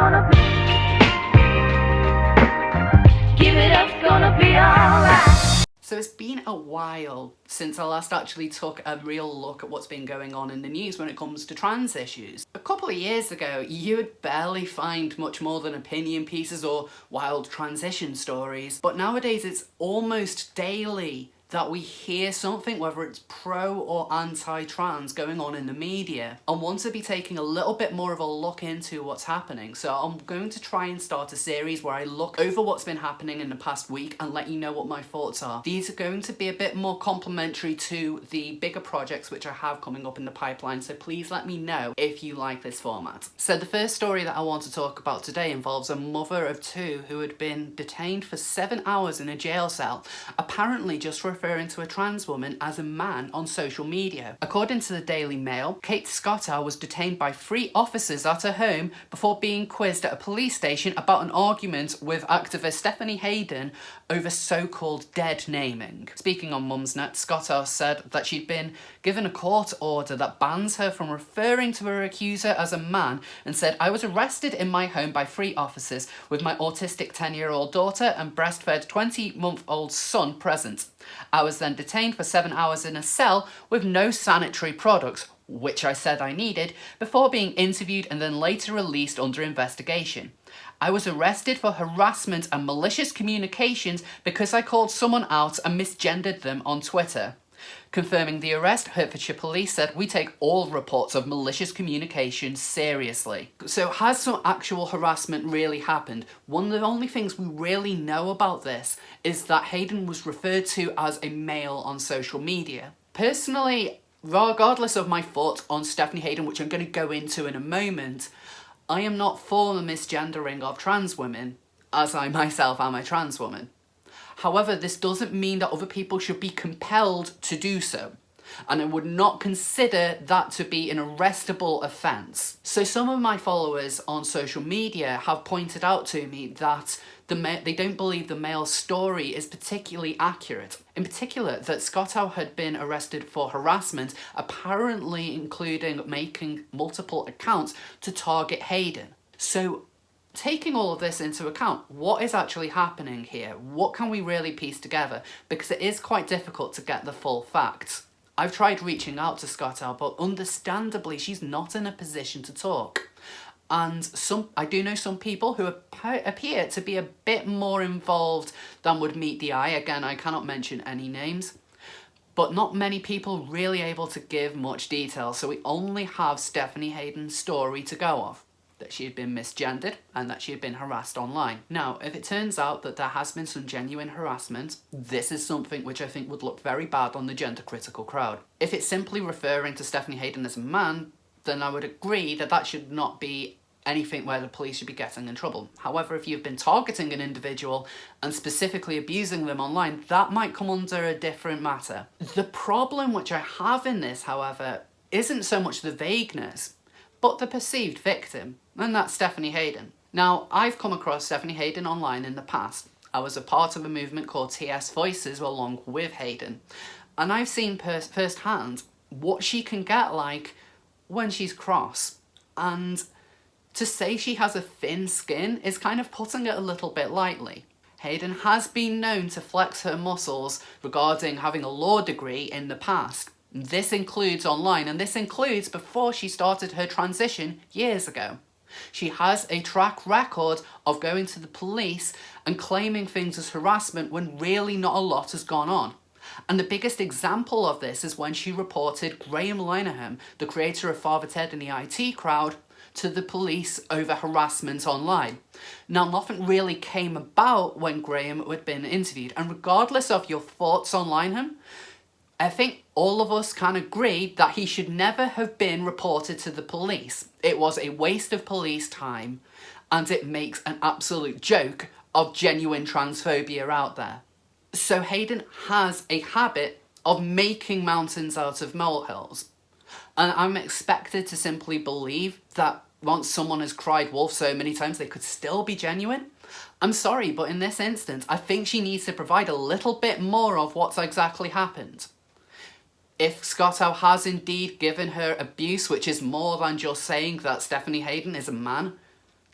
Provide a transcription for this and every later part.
gonna be. Give it up's gonna be alright. So it's been a while since I last actually took a real look at what's been going on in the news when it comes to trans issues. A couple of years ago, you would barely find much more than opinion pieces or wild transition stories, but nowadays it's almost daily that we hear something, whether it's pro or anti-trans, going on in the media. I want to be taking a little bit more of a look into what's happening, so I'm going to try and start a series where I look over what's been happening in the past week and let you know what my thoughts are. These are going to be a bit more complementary to the bigger projects which I have coming up in the pipeline, so please let me know if you like this format. So the first story that I want to talk about today involves a mother of two who had been detained for 7 hours in a jail cell, apparently just for referring to a trans woman as a man on social media. According to the Daily Mail, Kate Scottow was detained by 3 officers at her home before being quizzed at a police station about an argument with activist Tiffany Hayden over so-called dead naming. Speaking on Mumsnet, Scottow said that she'd been given a court order that bans her from referring to her accuser as a man, and said, "I was arrested in my home by 3 officers with my autistic 10-year-old daughter and breastfed 20-month-old son present. I was then detained for 7 hours in a cell with no sanitary products, which I said I needed, before being interviewed and then later released under investigation. I was arrested for harassment and malicious communications because I called someone out and misgendered them on Twitter." Confirming the arrest, Hertfordshire Police said, "We take all reports of malicious communication seriously." So has some actual harassment really happened? One of the only things we really know about this is that Hayden was referred to as a male on social media. Personally, regardless of my thoughts on Stephanie Hayden, which I'm going to go into in a moment, I am not for the misgendering of trans women, as I myself am a trans woman. However, this doesn't mean that other people should be compelled to do so, and I would not consider that to be an arrestable offence. So some of my followers on social media have pointed out to me that they don't believe the male's story is particularly accurate. In particular, that Scottow had been arrested for harassment, apparently including making multiple accounts to target Hayden. So taking all of this into account, what is actually happening here? What can we really piece together? Because it is quite difficult to get the full facts. I've tried reaching out to Scottow, but understandably she's not in a position to talk. And I do know some people who appear to be a bit more involved than would meet the eye. Again, I cannot mention any names. But not many people really able to give much detail, so we only have Stephanie Hayden's story to go off. That she had been misgendered and that she had been harassed online. Now, if it turns out that there has been some genuine harassment, this is something which I think would look very bad on the gender-critical crowd. If it's simply referring to Stephanie Hayden as a man, then I would agree that that should not be anything where the police should be getting in trouble. However, if you've been targeting an individual and specifically abusing them online, that might come under a different matter. The problem which I have in this, however, isn't so much the vagueness, but the perceived victim, and that's Stephanie Hayden. Now, I've come across Stephanie Hayden online in the past. I was a part of a movement called TS Voices along with Hayden, and I've seen firsthand what she can get like when she's cross. And to say she has a thin skin is kind of putting it a little bit lightly. Hayden has been known to flex her muscles regarding having a law degree in the past. This includes online, and this includes before she started her transition years ago. She has a track record of going to the police and claiming things as harassment when really not a lot has gone on. And the biggest example of this is when she reported Graham Linehan, the creator of Father Ted and the IT Crowd, to the police over harassment online. Now, nothing really came about when Graham had been interviewed, and regardless of your thoughts on Linehan, I think all of us can agree that he should never have been reported to the police. It was a waste of police time, and it makes an absolute joke of genuine transphobia out there. So Hayden has a habit of making mountains out of molehills. And I'm expected to simply believe that once someone has cried wolf so many times, they could still be genuine. I'm sorry, but in this instance, I think she needs to provide a little bit more of what's exactly happened. If Scottow has indeed given her abuse, which is more than just saying that Stephanie Hayden is a man,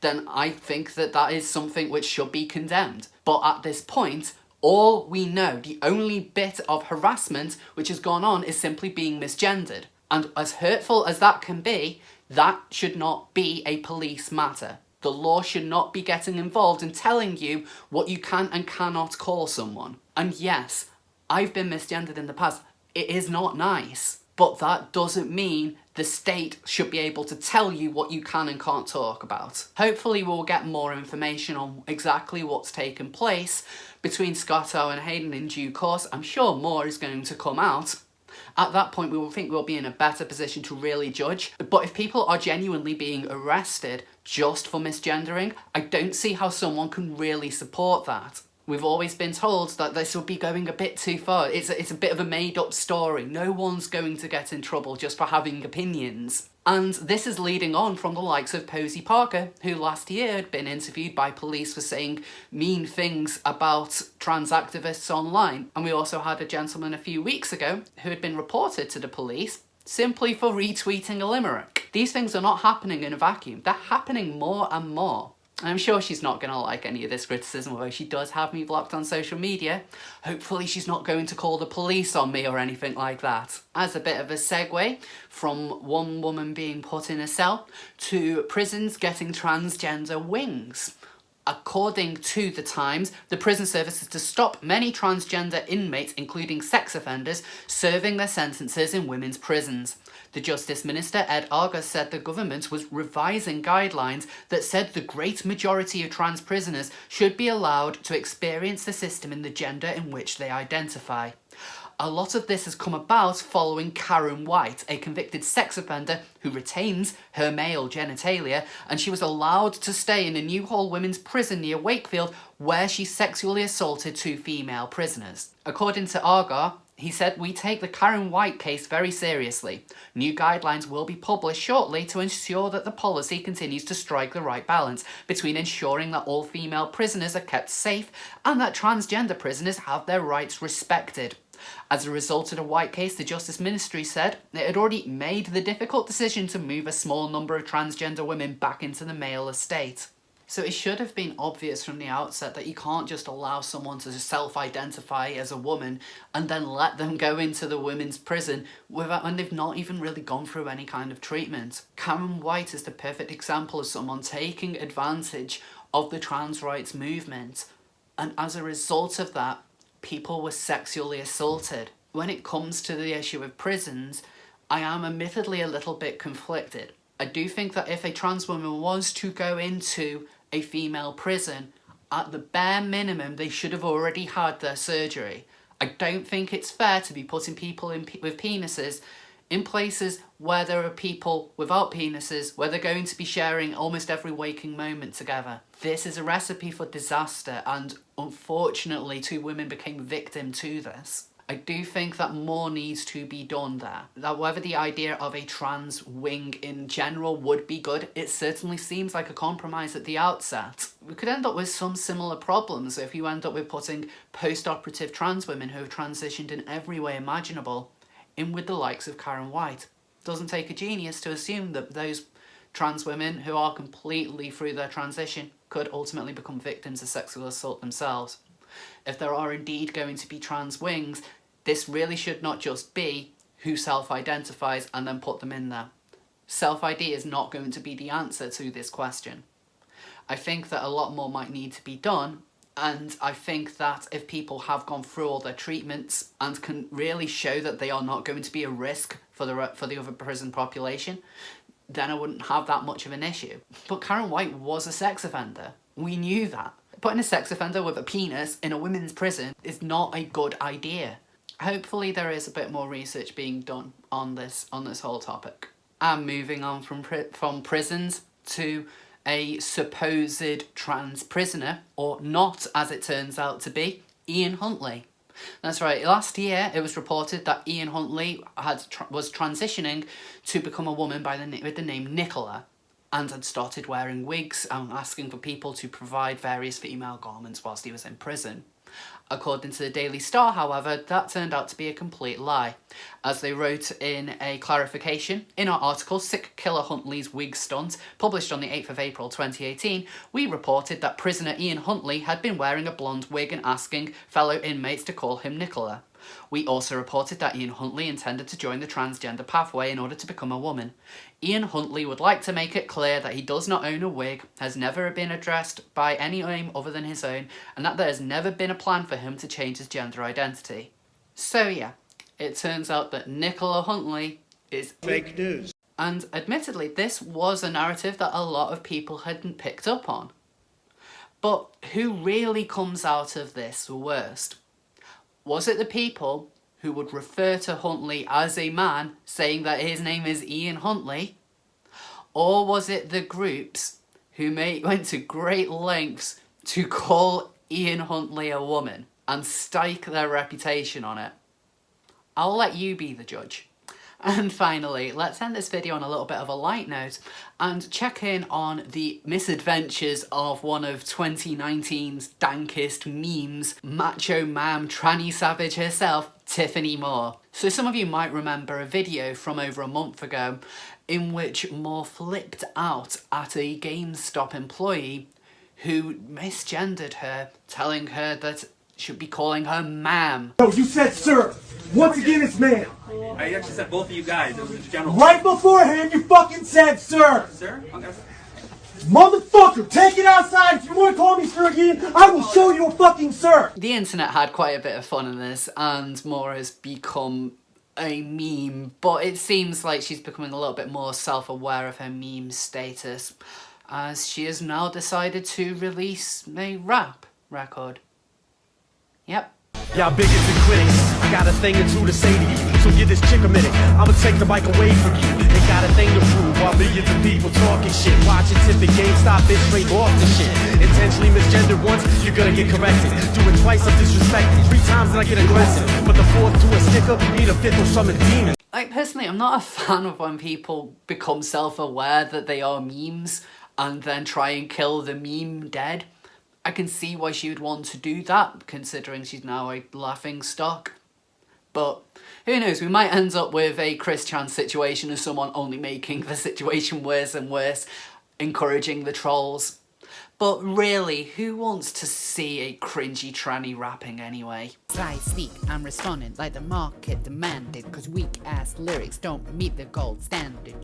then I think that that is something which should be condemned. But at this point, all we know, the only bit of harassment which has gone on is simply being misgendered. And as hurtful as that can be, that should not be a police matter. The law should not be getting involved in telling you what you can and cannot call someone. And yes, I've been misgendered in the past. It is not nice. But that doesn't mean the state should be able to tell you what you can and can't talk about. Hopefully we'll get more information on exactly what's taken place between Scotto and Hayden in due course. I'm sure more is going to come out. At that point, we will think we'll be in a better position to really judge. But if people are genuinely being arrested just for misgendering, I don't see how someone can really support that. We've always been told that this would be going a bit too far. It's a bit of a made-up story. No one's going to get in trouble just for having opinions. And this is leading on from the likes of Posey Parker, who last year had been interviewed by police for saying mean things about trans activists online. And we also had a gentleman a few weeks ago who had been reported to the police simply for retweeting a limerick. These things are not happening in a vacuum. They're happening more and more. I'm sure she's not going to like any of this criticism, although she does have me blocked on social media. Hopefully she's not going to call the police on me or anything like that. As a bit of a segue from one woman being put in a cell to prisons getting transgender wings. According to The Times, the prison service is to stop many transgender inmates, including sex offenders, serving their sentences in women's prisons. The Justice Minister, Ed Argus, said the government was revising guidelines that said the great majority of trans prisoners should be allowed to experience the system in the gender in which they identify. A lot of this has come about following Karen White, a convicted sex offender who retains her male genitalia, and she was allowed to stay in a Newhall women's prison near Wakefield where she sexually assaulted 2 female prisoners. According to Argar, he said, "We take the Karen White case very seriously. New guidelines will be published shortly to ensure that the policy continues to strike the right balance between ensuring that all female prisoners are kept safe and that transgender prisoners have their rights respected." As a result of the White case, the Justice Ministry said it had already made the difficult decision to move a small number of transgender women back into the male estate. So it should have been obvious from the outset that you can't just allow someone to self-identify as a woman and then let them go into the women's prison when they've not even really gone through any kind of treatment. Karen White is the perfect example of someone taking advantage of the trans rights movement, and as a result of that, people were sexually assaulted. When it comes to the issue of prisons, I am admittedly a little bit conflicted. I do think that if a trans woman was to go into a female prison, at the bare minimum, they should have already had their surgery. I don't think it's fair to be putting people with penises in places where there are people without penises, where they're going to be sharing almost every waking moment together. This is a recipe for disaster, and unfortunately 2 women became victim to this. I do think that more needs to be done there. That whether the idea of a trans wing in general would be good, it certainly seems like a compromise at the outset. We could end up with some similar problems if you end up with putting post-operative trans women who have transitioned in every way imaginable in with the likes of Karen White. Doesn't take a genius to assume that those trans women who are completely through their transition could ultimately become victims of sexual assault themselves. If there are indeed going to be trans wings, this really should not just be who self-identifies and then put them in there. Self-ID is not going to be the answer to this question. I think that a lot more might need to be done, and I think that if people have gone through all their treatments and can really show that they are not going to be a risk for the other prison population, then I wouldn't have that much of an issue. But Karen White was a sex offender. We knew that. Putting a sex offender with a penis in a women's prison is not a good idea. Hopefully there is a bit more research being done on this whole topic. And moving on from prisons to a supposed trans prisoner, or not as it turns out to be, Ian Huntley. That's right, last year it was reported that Ian Huntley was transitioning to become a woman with the name Nicola, and had started wearing wigs and asking for people to provide various female garments whilst he was in prison. According to the Daily Star, however, that turned out to be a complete lie. As they wrote in a clarification, in our article, Sick Killer Huntley's Wig Stunt, published on the 8th of April 2018, we reported that prisoner Ian Huntley had been wearing a blonde wig and asking fellow inmates to call him Nicola. We also reported that Ian Huntley intended to join the transgender pathway in order to become a woman. Ian Huntley would like to make it clear that he does not own a wig, has never been addressed by any name other than his own, and that there has never been a plan for him to change his gender identity. So yeah, it turns out that Nicola Huntley is fake news. And admittedly, this was a narrative that a lot of people hadn't picked up on. But who really comes out of this worst? Was it the people who would refer to Huntley as a man, saying that his name is Ian Huntley? Or was it the groups who went to great lengths to call Ian Huntley a woman and stake their reputation on it? I'll let you be the judge. And finally, let's end this video on a little bit of a light note and check in on the misadventures of one of 2019's dankest memes, Macho Mam Tranny Savage herself, Tiffany Moore. So some of you might remember a video from over a month ago in which Moore flipped out at a GameStop employee who misgendered her, telling her that should be calling her ma'am. No, you said sir. Once again, it's ma'am. I actually said both of you guys. It was general. Right beforehand, you fucking said sir. Sir? Okay. Motherfucker, take it outside. If you want to call me sir again, I will show you a fucking sir. The internet had quite a bit of fun in this, and Moore has become a meme, but it seems like she's becoming a little bit more self-aware of her meme status, as she has now decided to release a rap record. Yep. Y'all bigots and critics, I got a thing or two to say to you, so give this chick a minute. I'ma take the mic away from you. They got a thing to prove while millions of people talking shit. Watching Tiffany GameStop bitch straight off the shit. Intentionally misgendered once, you're gonna get corrected. Do it twice, I'm disrespected. 3 times and I get aggressive. But the 4th to a sticker, need a 5th or summon demon. Like, personally, I'm not a fan of when people become self-aware that they are memes and then try and kill the meme dead. I can see why she would want to do that, considering she's now a laughing stock. But who knows, we might end up with a Chris Chan situation of someone only making the situation worse and worse, encouraging the trolls. But really, who wants to see a cringy tranny rapping anyway? I speak, I'm responding like the market demanded, cause weak ass lyrics don't meet the gold standard.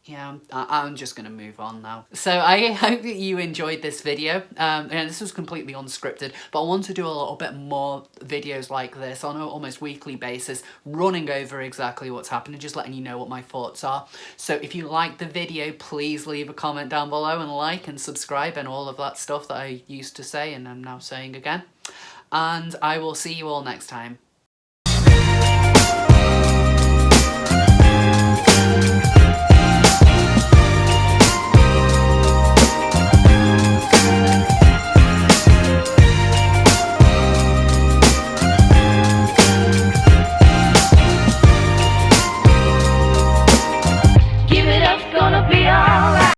Yeah, I'm just going to move on now. So I hope that you enjoyed this video. And this was completely unscripted, but I want to do a little bit more videos like this on an almost weekly basis, running over exactly what's happening, just letting you know what my thoughts are. So if you liked the video, please leave a comment down below and like and subscribe and all of that stuff that I used to say and I'm now saying again. And I will see you all next time.